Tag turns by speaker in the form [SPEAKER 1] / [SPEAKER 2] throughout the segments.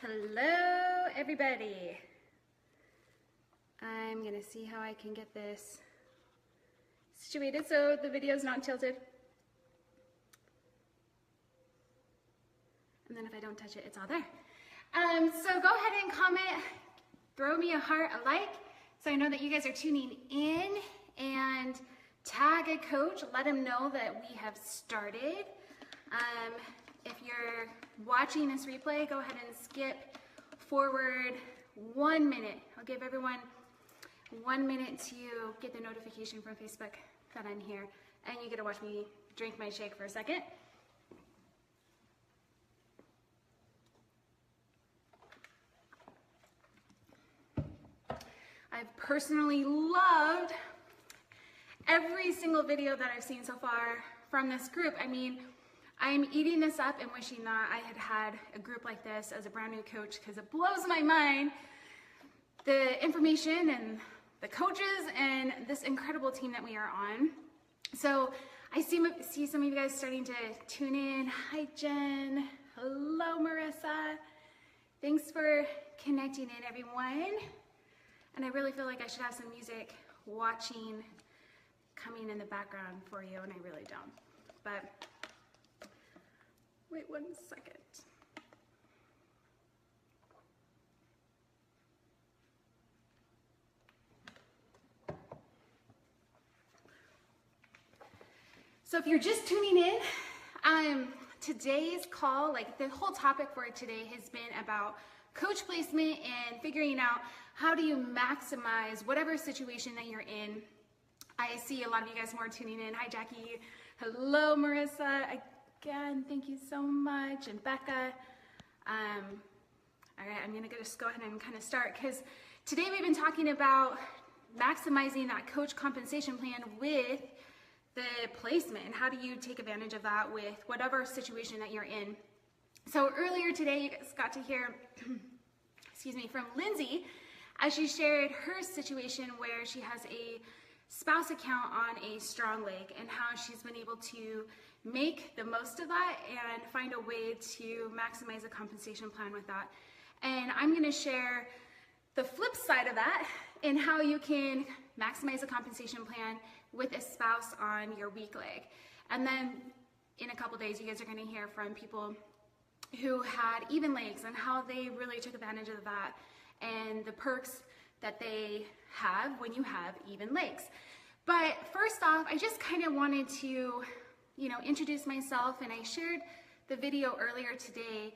[SPEAKER 1] Hello everybody. I'm gonna see how I can get this situated so the video is not tilted. And then if I don't touch it, it's all there. So go ahead and comment, throw me a heart, a like, so I know that you guys are tuning in, and tag a coach, let them know that we have started. If you're watching this replay, go ahead and skip forward 1 minute. I'll give everyone 1 minute to get the notification from Facebook that I'm here, and you get to watch me drink my shake for a second. I've personally loved every single video that I've seen so far from this group. I mean, I'm eating this up and wishing that I had had a group like this as a brand new coach, because it blows my mind, the information and the coaches and this incredible team that we are on. So I see some of you guys starting to tune in. Hi, Jen. Hello, Marissa. Thanks for connecting in, everyone. And I really feel like I should have some music watching coming in the background for you, and I really don't. But wait 1 second. So if you're just tuning in, today's call, like the whole topic for today has been about coach placement and figuring out how do you maximize whatever situation that you're in. I see a lot of you guys more tuning in. Hi, Jackie. Hello, Marissa. Again, thank you so much. And Becca. All right, I'm gonna just go ahead and kind of start, because today we've been talking about maximizing that coach compensation plan with the placement, and how do you take advantage of that with whatever situation that you're in. So earlier today, you guys got to hear, excuse me, from Lindsay, as she shared her situation where she has a spouse account on a strong leg, and how she's been able to make the most of that and find a way to maximize a compensation plan with that. And I'm going to share the flip side of that, and how you can maximize a compensation plan with a spouse on your weak leg. And then in a couple days, you guys are going to hear from people who had even legs and how they really took advantage of that, and the perks that they have when you have even legs. But first off, I just kind of wanted to, introduce myself, and I shared the video earlier today.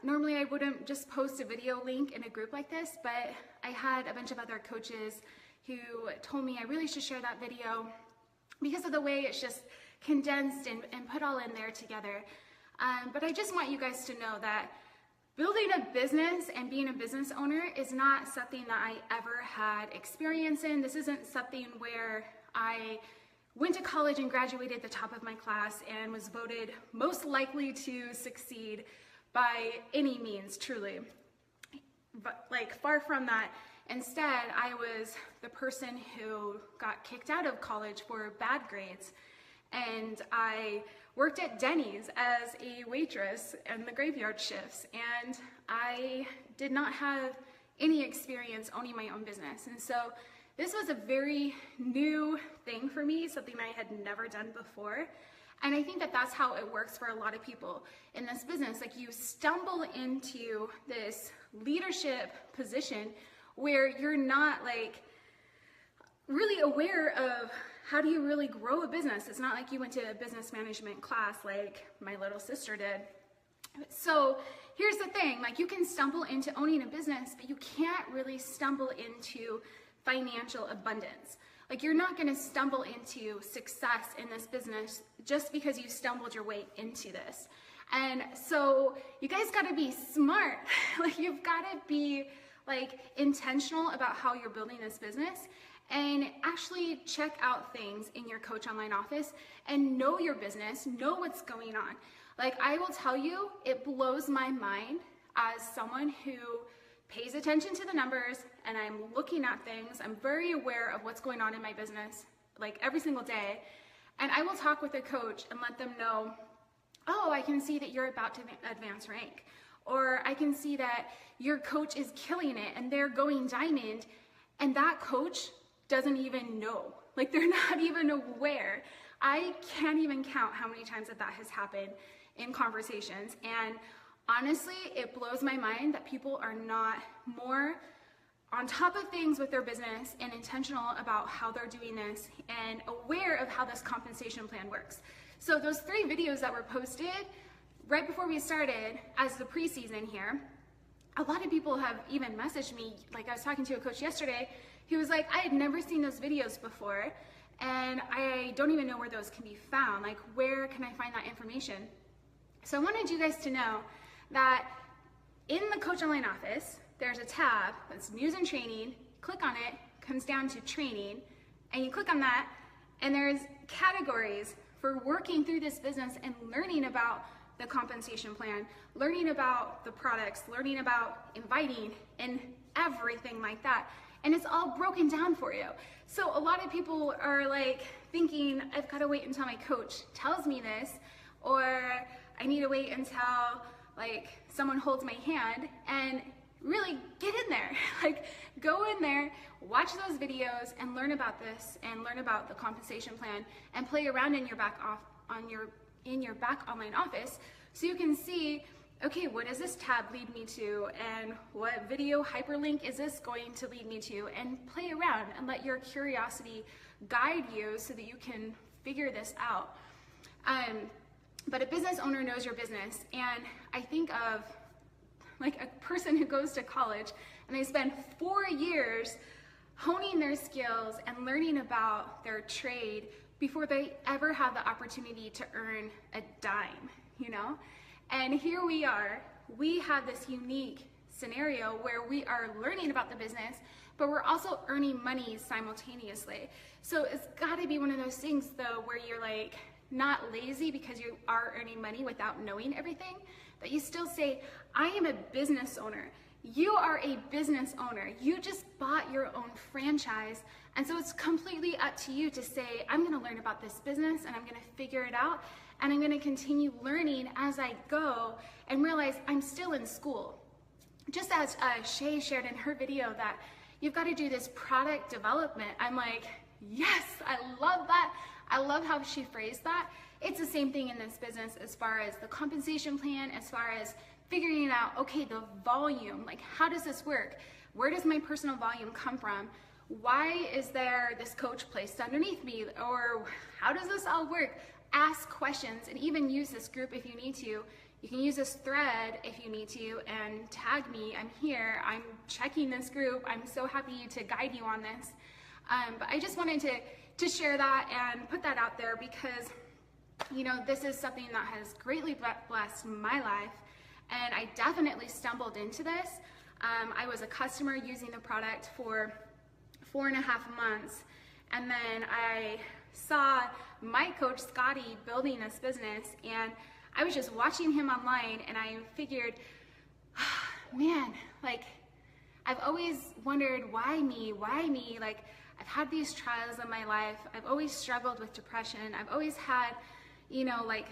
[SPEAKER 1] Normally I wouldn't just post a video link in a group like this, but I had a bunch of other coaches who told me I really should share that video because of the way it's just condensed and put all in there together. But I just want you guys to know that building a business and being a business owner is not something that I ever had experience in. This isn't something where I went to college and graduated at the top of my class and was voted most likely to succeed by any means, truly. But far from that. Instead, I was the person who got kicked out of college for bad grades, and I worked at Denny's as a waitress in the graveyard shifts, and I did not have any experience owning my own business. And so this was a very new thing for me, something I had never done before. And I think that that's how it works for a lot of people in this business. Like, you stumble into this leadership position where you're not really aware of how do you really grow a business. It's not like you went to a business management class like my little sister did. So here's the thing, you can stumble into owning a business, but you can't really stumble into financial abundance. You're not gonna stumble into success in this business just because you stumbled your way into this. And so you guys gotta be smart. You've gotta be intentional about how you're building this business, and actually check out things in your Coach Online office and know your business, know what's going on. I will tell you, it blows my mind as someone who pays attention to the numbers, and I'm looking at things. I'm very aware of what's going on in my business, every single day. And I will talk with a coach and let them know, oh, I can see that you're about to advance rank. Or I can see that your coach is killing it and they're going diamond, and that coach doesn't even know. Like, they're not even aware. I can't even count how many times that has happened in conversations. And honestly, it blows my mind that people are not more on top of things with their business and intentional about how they're doing this and aware of how this compensation plan works. So those 3 videos that were posted right before we started as the preseason here, a lot of people have even messaged me. Like, I was talking to a coach yesterday, he was like, I had never seen those videos before, and I don't even know where those can be found. Like, where can I find that information? So I wanted you guys to know that in the Coach Online office, there's a tab that's news and training. Click on it, comes down to training, and you click on that, and there's categories for working through this business and learning about the compensation plan, learning about the products, learning about inviting, and everything like that. And it's all broken down for you. So a lot of people are like thinking, I've got to wait until my coach tells me this, or I need to wait until like someone holds my hand. And really get in there. Like, go in there, watch those videos, and learn about this, and learn about the compensation plan, and play around in your back online office, so you can see, okay, what does this tab lead me to, and what video hyperlink is this going to lead me to, and play around and let your curiosity guide you so that you can figure this out. But a business owner knows your business, and I think of like a person who goes to college and they spend 4 years honing their skills and learning about their trade before they ever have the opportunity to earn a dime, you know? And here we are, we have this unique scenario where we are learning about the business, but we're also earning money simultaneously. So it's gotta be one of those things though where you're like not lazy because you are earning money without knowing everything, but you still say, I am a business owner. You are a business owner. You just bought your own franchise. And so it's completely up to you to say, I'm gonna learn about this business and I'm gonna figure it out, and I'm gonna continue learning as I go and realize I'm still in school. Just as Shay shared in her video that you've got to do this product development. I'm like, yes, I love that. I love how she phrased that. It's the same thing in this business as far as the compensation plan, as far as figuring out, okay, the volume, like how does this work? Where does my personal volume come from? Why is there this coach placed underneath me? Or how does this all work? Ask questions, and even use this group if you need to. You can use this thread if you need to and tag me. I'm here, I'm checking this group. I'm so happy to guide you on this. But I just wanted to share that and put that out there because, you know, this is something that has greatly blessed my life. And I definitely stumbled into this. I was a customer using the product for 4.5 months. And then I saw my coach, Scotty, building this business. And I was just watching him online and I figured, man, like I've always wondered why me? Like I've had these trials in my life. I've always struggled with depression. I've always had, you know, like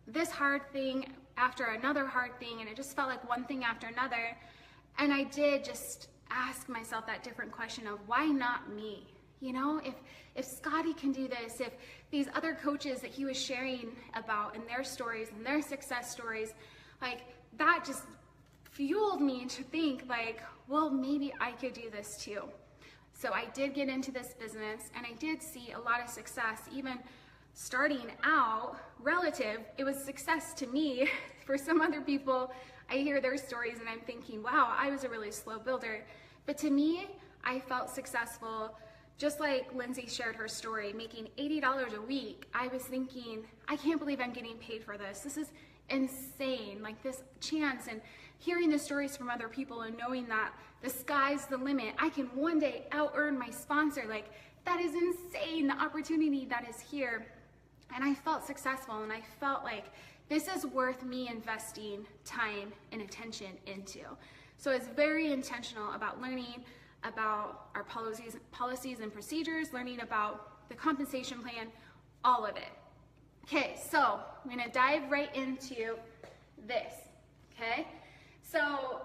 [SPEAKER 1] this hard thing after another hard thing, and it just felt like one thing after another. And I did just ask myself that different question of why not me? You know, if Scotty can do this, if these other coaches that he was sharing about in their stories and their success stories, like that just fueled me to think like, well, maybe I could do this too. So I did get into this business and I did see a lot of success. Even starting out relative, it was success to me. For some other people, I hear their stories and I'm thinking, wow, I was a really slow builder. But to me, I felt successful. Just like Lindsay shared her story, making $80 a week, I was thinking, I can't believe I'm getting paid for this. This is insane, like this chance, and hearing the stories from other people and knowing that the sky's the limit. I can one day out-earn my sponsor. Like, that is insane, the opportunity that is here. And I felt successful, and I felt like this is worth me investing time and attention into. So it's very intentional about learning about our policies and procedures, learning about the compensation plan, all of it. Okay, so I'm gonna dive right into this, okay? So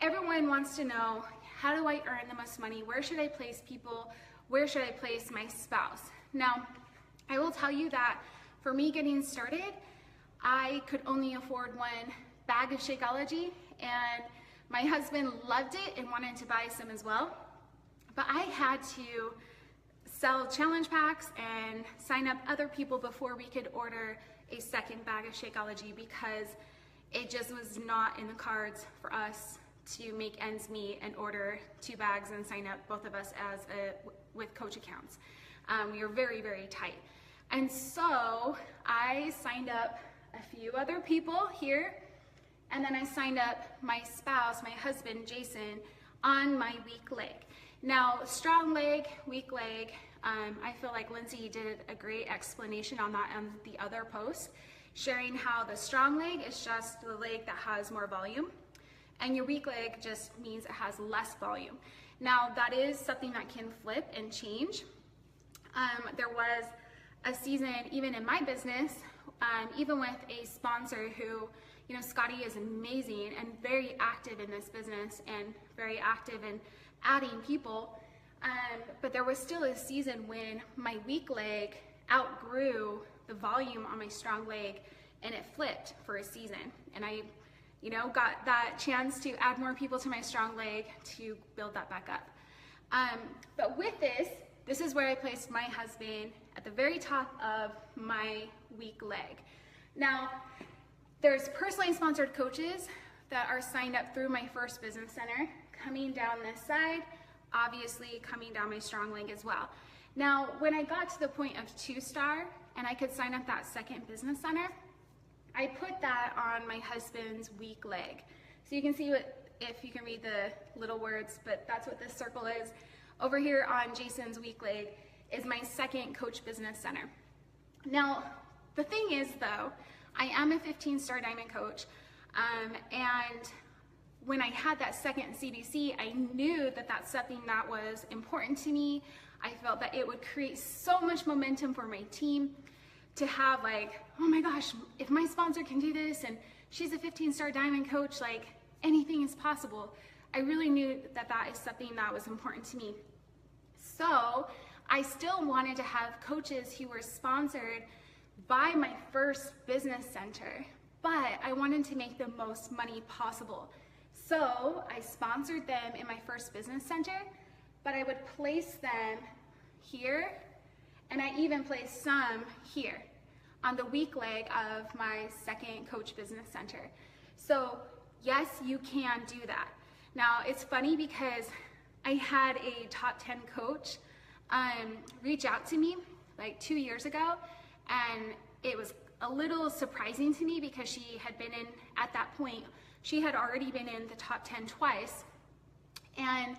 [SPEAKER 1] everyone wants to know, how do I earn the most money? Where should I place people? Where should I place my spouse? Now, I will tell you that for me getting started, I could only afford one bag of Shakeology, and my husband loved it and wanted to buy some as well. But I had to sell challenge packs and sign up other people before we could order a second bag of Shakeology, because it just was not in the cards for us to make ends meet and order 2 bags and sign up both of us as with coach accounts. We were very, very tight. And so I signed up a few other people here, and then I signed up my spouse, my husband, Jason, on my weak leg. Now, strong leg, weak leg, I feel like Lindsay did a great explanation on that on the other post, sharing how the strong leg is just the leg that has more volume, and your weak leg just means it has less volume. Now, that is something that can flip and change. There was a season, even in my business, even with a sponsor who, you know, Scotty is amazing and very active in this business and very active in adding people. But there was still a season when my weak leg outgrew the volume on my strong leg, and it flipped for a season. And I, you know, got that chance to add more people to my strong leg to build that back up. But with this is where I placed my husband at the very top of my weak leg. Now, there's personally sponsored coaches that are signed up through my first business center, coming down this side, obviously coming down my strong leg as well. Now, when I got to the point of 2-star and I could sign up that second business center, I put that on my husband's weak leg. So you can see what, if you can read the little words, but that's what this circle is. Over here on Jason's weak leg is my second coach business center. Now, the thing is though, I am a 15-star diamond coach, and when I had that second CBC, I knew that that's something that was important to me. I felt that it would create so much momentum for my team to have, like, oh my gosh, if my sponsor can do this and she's a 15-star diamond coach, like, anything is possible. I really knew that that is something that was important to me. So I still wanted to have coaches who were sponsored by my first business center, but I wanted to make the most money possible. So I sponsored them in my first business center, but I would place them here, and I even placed some here on the weak leg of my second coach business center. So yes, you can do that. Now, it's funny because I had a top 10 coach reach out to me like 2 years ago, and it was a little surprising to me because she had been in, at that point, she had already been in the top 10 twice, and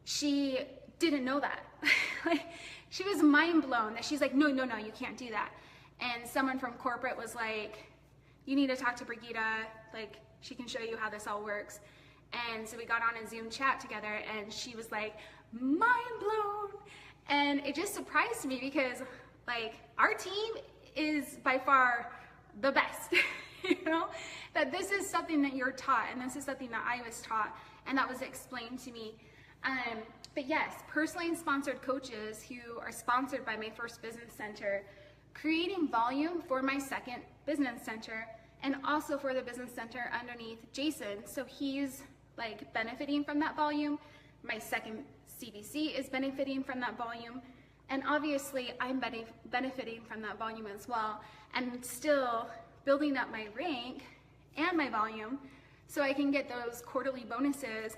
[SPEAKER 1] she didn't know that. Like, she was mind blown that she's like, no, you can't do that. And someone from corporate was like, you need to talk to Brigitte, like, she can show you how this all works. And so we got on a Zoom chat together, and she was like, mind blown. And it just surprised me because, like, our team is by far the best, you know, that this is something that you're taught, and this is something that I was taught, and that was explained to me. But yes, personally sponsored coaches who are sponsored by my first business center, creating volume for my second business center, and also for the business center underneath Jason. So he's like benefiting from that volume. My second CBC is benefiting from that volume. And obviously I'm benefiting from that volume as well, and still building up my rank and my volume so I can get those quarterly bonuses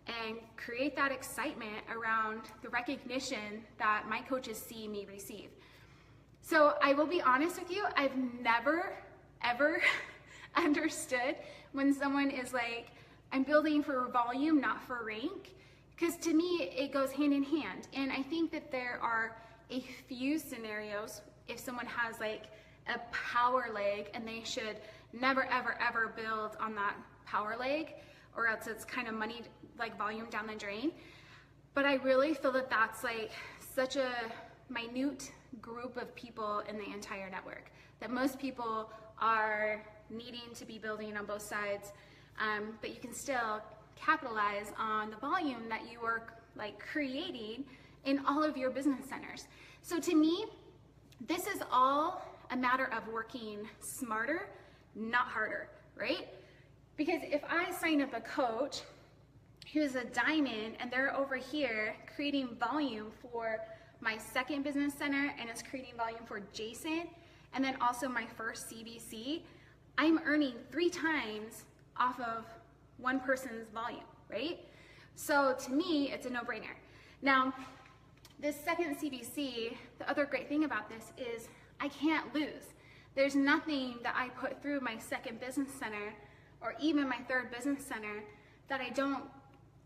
[SPEAKER 1] and create that excitement around the recognition that my coaches see me receive. So I will be honest with you, I've never, ever understood when someone is like, I'm building for volume, not for rank, because to me, it goes hand in hand. And I think that there are a few scenarios if someone has like a power leg and they should never, ever, ever build on that power leg, or else it's kind of money, like volume down the drain. But I really feel that that's like such a minute group of people in the entire network, that most people are needing to be building on both sides. but you can still capitalize on the volume that you are like creating in all of your business centers. So to me, this is all a matter of working smarter, not harder, right? Because if I sign up a coach who's a diamond and they're over here creating volume for my second business center and is creating volume for Jason, and then also my first CBC, I'm earning 3 times off of one person's volume, right? So to me, it's a no-brainer. Now, this second CBC, the other great thing about this is I can't lose. There's nothing that I put through my second business center or even my third business center that I don't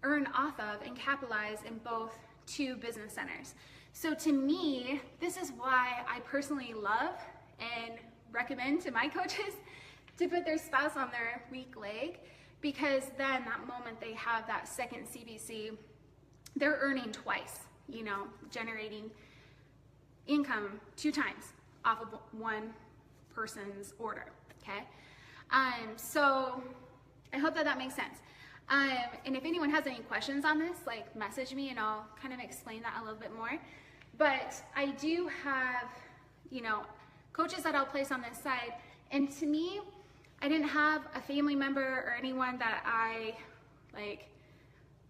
[SPEAKER 1] earn off of and capitalize in both 2 business centers. So to me, this is why I personally love and recommend to my coaches to put their spouse on their weak leg, because then that moment they have that second CBC, they're earning twice, you know, generating income 2 times off of one person's order, okay? So I hope that makes sense. And if anyone has any questions on this, like message me and I'll kind of explain that a little bit more. But I do have, you know, coaches that I'll place on this side. And to me, I didn't have a family member or anyone that I like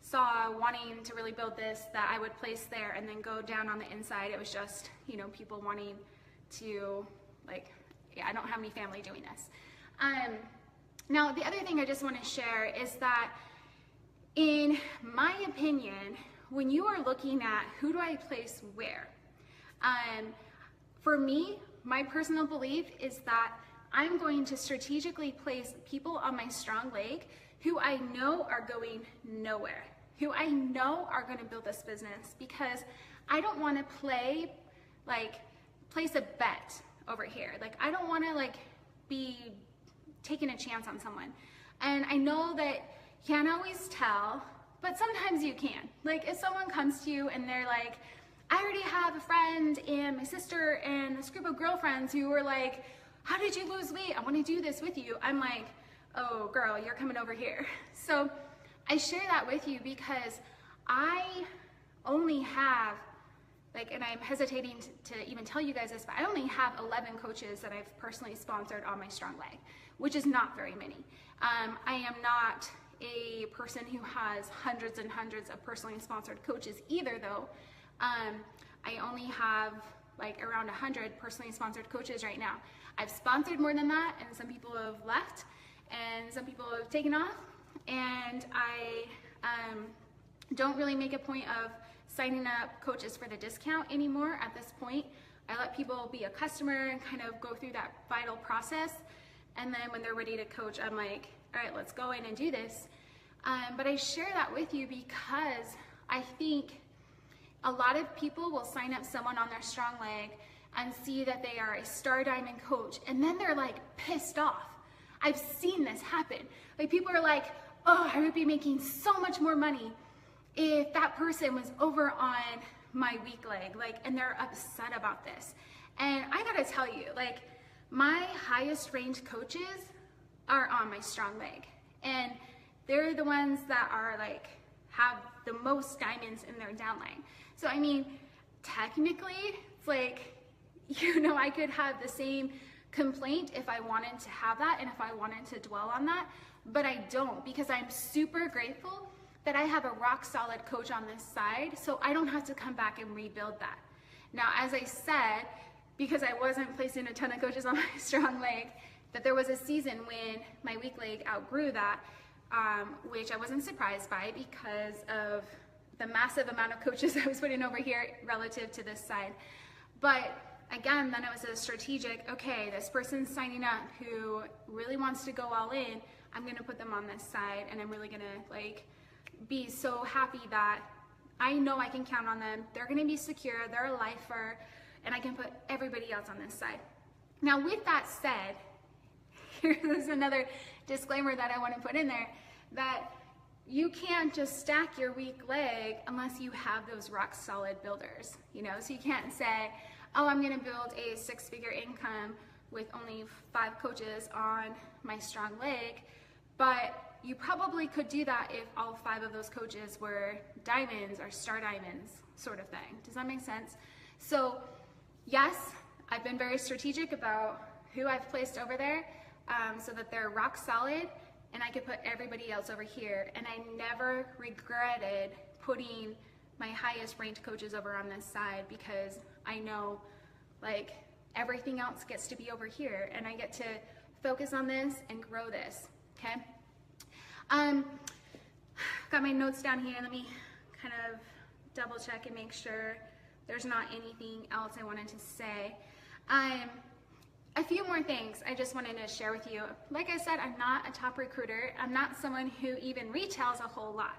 [SPEAKER 1] saw wanting to really build this that I would place there and then go down on the inside. It was just, you know, people wanting to like, yeah, I don't have any family doing this. Now, the other thing I just want to share is that in my opinion, when you are looking at who do I place where, for me, my personal belief is that I'm going to strategically place people on my strong leg who I know are going nowhere, who I know are going to build this business, because I don't want to place a bet over here. Like, I don't want to like be taking a chance on someone. And I know that you can't always tell, but sometimes you can. Like, if someone comes to you and they're like, I already have a friend and my sister and this group of girlfriends who were like, how did you lose weight? I want to do this with you. I'm like, oh girl, you're coming over here. So I share that with you because I only have, like, and I'm hesitating to even tell you guys this, but I only have 11 coaches that I've personally sponsored on my strong leg, which is not very many. I am not a person who has hundreds and hundreds of personally sponsored coaches either, though. I only have like around 100 personally sponsored coaches right now. I've sponsored more than that, and some people have left, and some people have taken off, and I don't really make a point of signing up coaches for the discount anymore at this point. I let people be a customer and kind of go through that vital process, and then when they're ready to coach, I'm like, all right, let's go in and do this. But I share that with you because I think a lot of people will sign up someone on their strong leg and see that they are a star diamond coach, and then they're like pissed off. I've seen this happen. Like, people are like, oh, I would be making so much more money if that person was over on my weak leg, like, and they're upset about this. And I gotta tell you, like, my highest range coaches are on my strong leg, and they're the ones that are like have the most diamonds in their downline. So I mean, technically, it's like, you know, I could have the same complaint if I wanted to have that and if I wanted to dwell on that, but I don't, because I'm super grateful that I have a rock solid coach on this side, so I don't have to come back and rebuild that. Now, as I said, because I wasn't placing a ton of coaches on my strong leg, that there was a season when my weak leg outgrew that, which I wasn't surprised by because of the massive amount of coaches I was putting over here relative to this side. But again, then it was a strategic, okay, this person's signing up who really wants to go all in, I'm gonna put them on this side, and I'm really gonna like be so happy that I know I can count on them. They're gonna be secure, they're a lifer, and I can put everybody else on this side. Now, with that said, here's another disclaimer that I want to put in there, that you can't just stack your weak leg unless you have those rock solid builders, you know? So you can't say, oh, I'm gonna build a 6-figure income with only 5 coaches on my strong leg, but you probably could do that if all 5 of those coaches were diamonds or star diamonds sort of thing. Does that make sense? So yes, I've been very strategic about who I've placed over there so that they're rock solid and I could put everybody else over here. And I never regretted putting my highest ranked coaches over on this side because I know like everything else gets to be over here and I get to focus on this and grow this, okay? Got my notes down here. Let me kind of double check and make sure there's not anything else I wanted to say. A few more things I just wanted to share with you. Like I said, I'm not a top recruiter. I'm not someone who even retails a whole lot.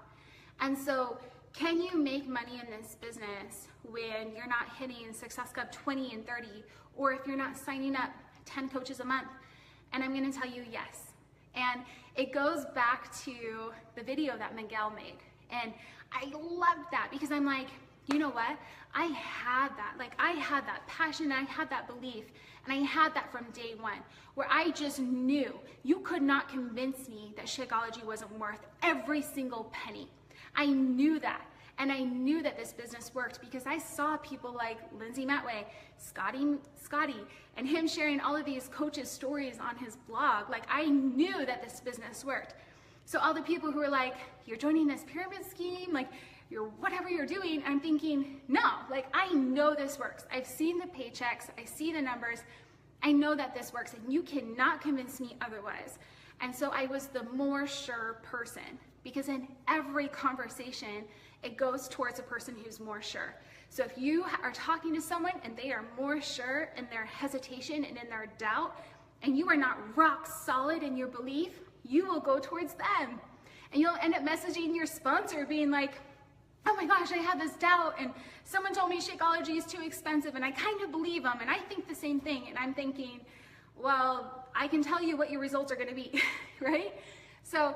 [SPEAKER 1] And so can you make money in this business when you're not hitting Success Club 20 and 30, or if you're not signing up 10 coaches a month? And I'm gonna tell you yes. And it goes back to the video that Miguel made. And I loved that because I'm like, you know what? I had that. Like I had that passion, I had that belief, and I had that from day one, where I just knew you could not convince me that Shakeology wasn't worth every single penny. I knew that. And I knew that this business worked because I saw people like Lindsay Matway, Scotty, and him sharing all of these coaches' stories on his blog. Like I knew that this business worked. So all the people who were like, you're joining this pyramid scheme, like you're whatever you're doing, I'm thinking, no, like I know this works. I've seen the paychecks, I see the numbers, I know that this works and you cannot convince me otherwise. And so I was the more sure person because in every conversation, it goes towards a person who's more sure. So if you are talking to someone and they are more sure in their hesitation and in their doubt, and you are not rock solid in your belief, you will go towards them. And you'll end up messaging your sponsor being like, oh my gosh, I have this doubt and someone told me Shakeology is too expensive and I kind of believe them and I think the same thing. And I'm thinking, well, I can tell you what your results are gonna be, right? So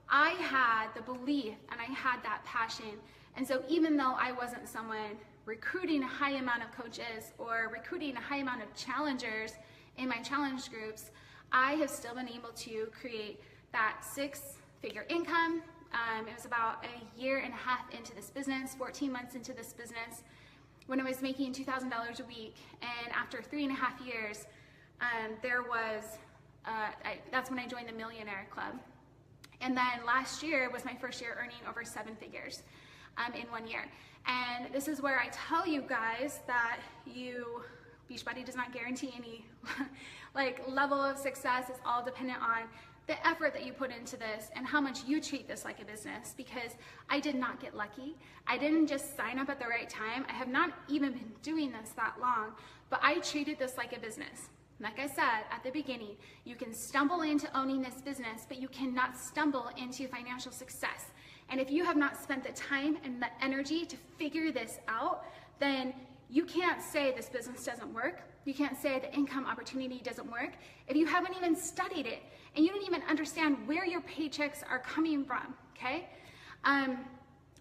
[SPEAKER 1] I had the belief and I had that passion. And so even though I wasn't someone recruiting a high amount of coaches or recruiting a high amount of challengers in my challenge groups, I have still been able to create that 6-figure income. It was about a year and a half into this business, 14 months into this business, when I was making $2,000 a week. And after 3.5 years, that's when I joined the Millionaire Club. And then last year was my first year earning over 7 figures in 1 year. And this is where I tell you guys that Beachbody does not guarantee any like level of success. It's all dependent on the effort that you put into this and how much you treat this like a business, because I did not get lucky. I didn't just sign up at the right time. I have not even been doing this that long, but I treated this like a business. Like I said at the beginning, you can stumble into owning this business, but you cannot stumble into financial success. And if you have not spent the time and the energy to figure this out, then you can't say this business doesn't work. You can't say the income opportunity doesn't work if you haven't even studied it and you don't even understand where your paychecks are coming from, okay?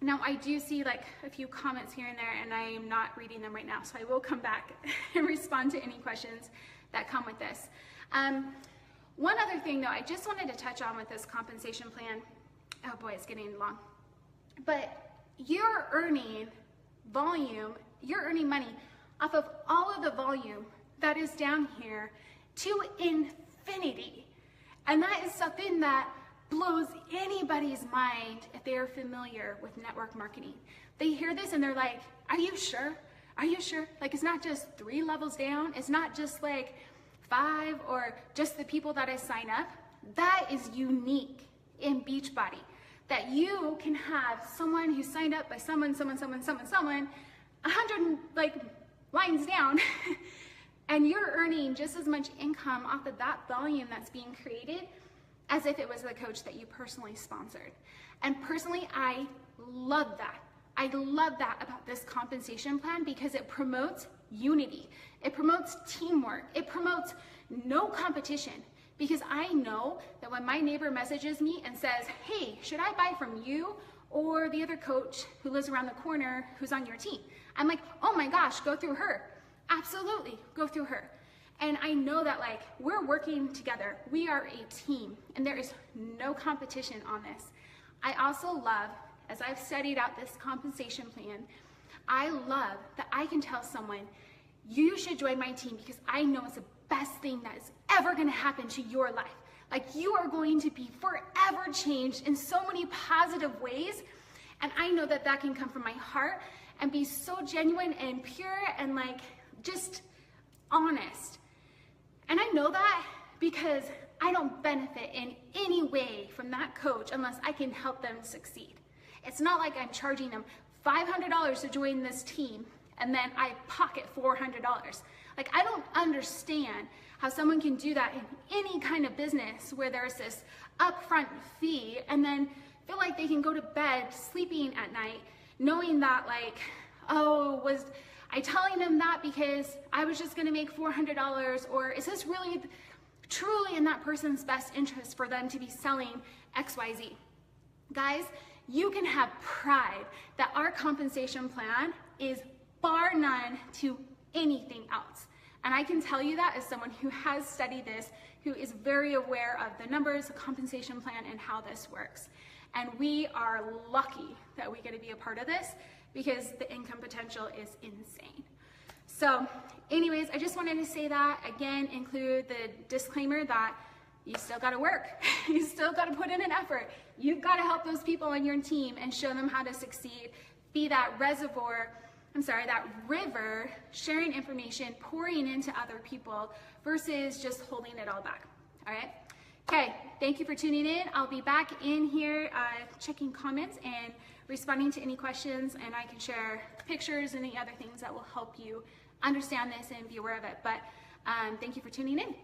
[SPEAKER 1] Now I do see like a few comments here and there and I am not reading them right now, so I will come back and respond to any questions that come with this. One other thing though, I just wanted to touch on with this compensation plan. Oh boy, it's getting long. But you're earning volume, you're earning money off of all of the volume that is down here to infinity. And that is something that blows anybody's mind if they are familiar with network marketing. They hear this and they're like, are you sure? Are you sure? Like it's not just 3 levels down. It's not just like 5 or just the people that I sign up. That is unique in Beachbody. That you can have someone who signed up by someone, 100 like lines down, and you're earning just as much income off of that volume that's being created as if it was the coach that you personally sponsored. And personally, I love that. I love that about this compensation plan because it promotes unity. It promotes teamwork. It promotes no competition. Because I know that when my neighbor messages me and says, hey, should I buy from you or the other coach who lives around the corner who's on your team? I'm like, oh my gosh, go through her. Absolutely, go through her. And I know that like we're working together. We are a team and there is no competition on this. I also love, as I've studied out this compensation plan, I love that I can tell someone, you should join my team because I know it's the best thing that is ever going to happen to your life. Like you are going to be forever changed in so many positive ways. And I know that that can come from my heart and be so genuine and pure and like just honest. And I know that because I don't benefit in any way from that coach unless I can help them succeed. It's not like I'm charging them $500 to join this team and then I pocket $400. Like I don't understand how someone can do that in any kind of business where there's this upfront fee and then feel like they can go to bed sleeping at night knowing that like, oh, was I telling them that because I was just gonna make $400, or is this really truly in that person's best interest for them to be selling XYZ? Guys, you can have pride that our compensation plan is bar none to anything else. And I can tell you that as someone who has studied this, who is very aware of the numbers, the compensation plan, and how this works. And we are lucky that we get to be a part of this because the income potential is insane. So anyways, I just wanted to say that, again, include the disclaimer that you still gotta work. You still gotta put in an effort. You've gotta help those people on your team and show them how to succeed. Be that that river, sharing information, pouring into other people versus just holding it all back, all right? Okay, thank you for tuning in. I'll be back in here checking comments and responding to any questions, and I can share pictures and any other things that will help you understand this and be aware of it. But thank you for tuning in.